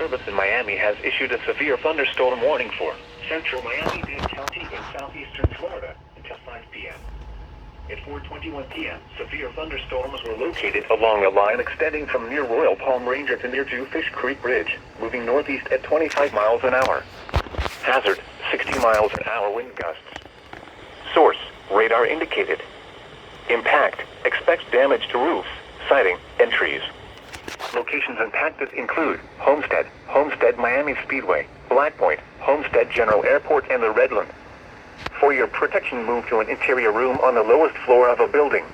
Service in Miami has issued a severe thunderstorm warning for central Miami-Dade County in southeastern Florida until 5 p.m. At 4:21 p.m., severe thunderstorms were located along a line extending from near Royal Palm Ranger to near Jewfish Creek Bridge, moving northeast at 25 miles an hour. Hazard, 60 miles an hour wind gusts. Source, radar indicated. Impact, expects damage to roofs, siding, and trees. Locations impacted include Homestead Miami Speedway, Black Point, Homestead General Airport, and the Redland. For your protection, move to an interior room on the lowest floor of a building.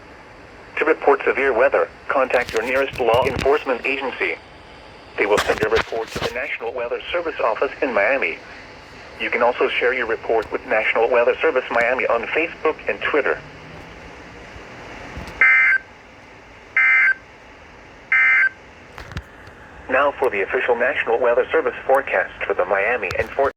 To report severe weather, contact your nearest law enforcement agency. They will send your report to the National Weather Service office in Miami. You can also share your report with National Weather Service Miami on Facebook and Twitter. Now for the official National Weather Service forecast for the Miami and Fort.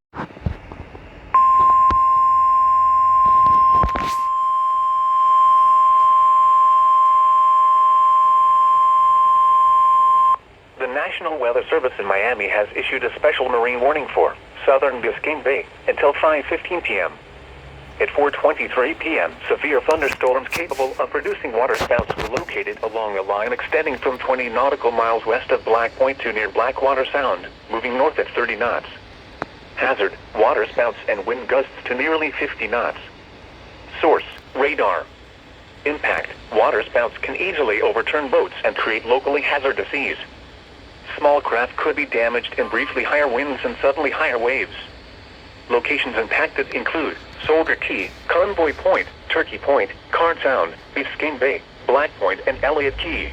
The National Weather Service in Miami has issued a special marine warning for southern Biscayne Bay until 5:15 p.m. At 4:23 p.m., severe thunderstorms capable of producing waterspouts were located along a line extending from 20 nautical miles west of Black Point to near Blackwater Sound, moving north at 30 knots. Hazard, waterspouts and wind gusts to nearly 50 knots. Source, radar. Impact, waterspouts can easily overturn boats and create locally hazardous seas. Small craft could be damaged in briefly higher winds and suddenly higher waves. Locations impacted include Soldier Key, Convoy Point, Turkey Point, Card Sound, Biscayne Bay, Black Point, and Elliott Key.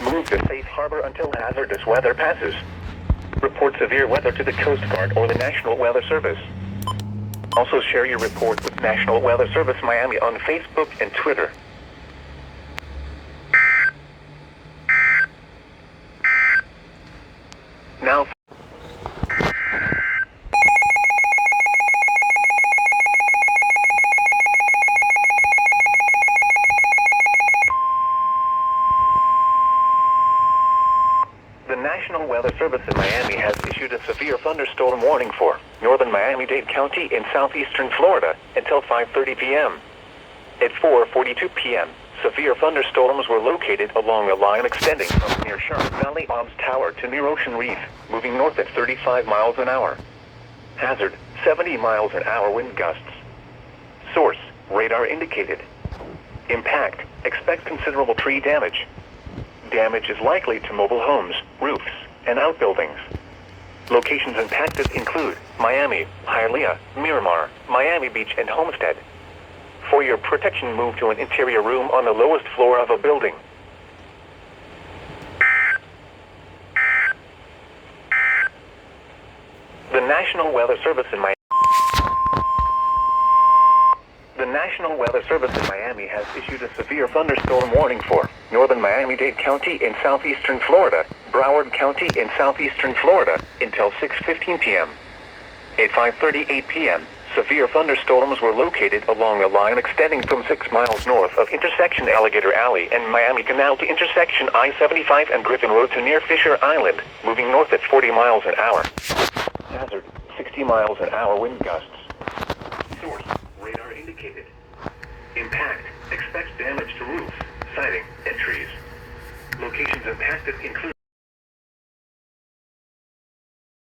Move to safe harbor until hazardous weather passes. Report severe weather to the Coast Guard or the National Weather Service. Also share your report with National Weather Service Miami on Facebook and Twitter. Now, the National Weather Service in Miami has issued a severe thunderstorm warning for northern Miami-Dade County in southeastern Florida until 5:30 p.m. At 4:42 p.m., severe thunderstorms were located along a line extending from near Shark Valley Obs Tower to near Ocean Reef, moving north at 35 miles an hour. Hazard, 70 miles an hour wind gusts. Source, radar indicated. Impact, expect considerable tree damage. Damage is likely to mobile homes, roofs, and outbuildings. Locations impacted include Miami, Hialeah, Miramar, Miami Beach, and Homestead. For your protection, move to an interior room on the lowest floor of a building. The National Weather Service in Miami. The National Weather Service in Miami has issued a severe thunderstorm warning for northern Miami-Dade County in southeastern Florida, Broward County in southeastern Florida until 6:15 p.m. At 5:38 p.m., severe thunderstorms were located along a line extending from 6 miles north of intersection Alligator Alley and Miami Canal to intersection I-75 and Griffin Road to near Fisher Island, moving north at 40 miles an hour. Hazard, 60 miles an hour wind gusts. Source, radar indicated. Impact, expects damage to roofs, siding, and trees. Locations impacted include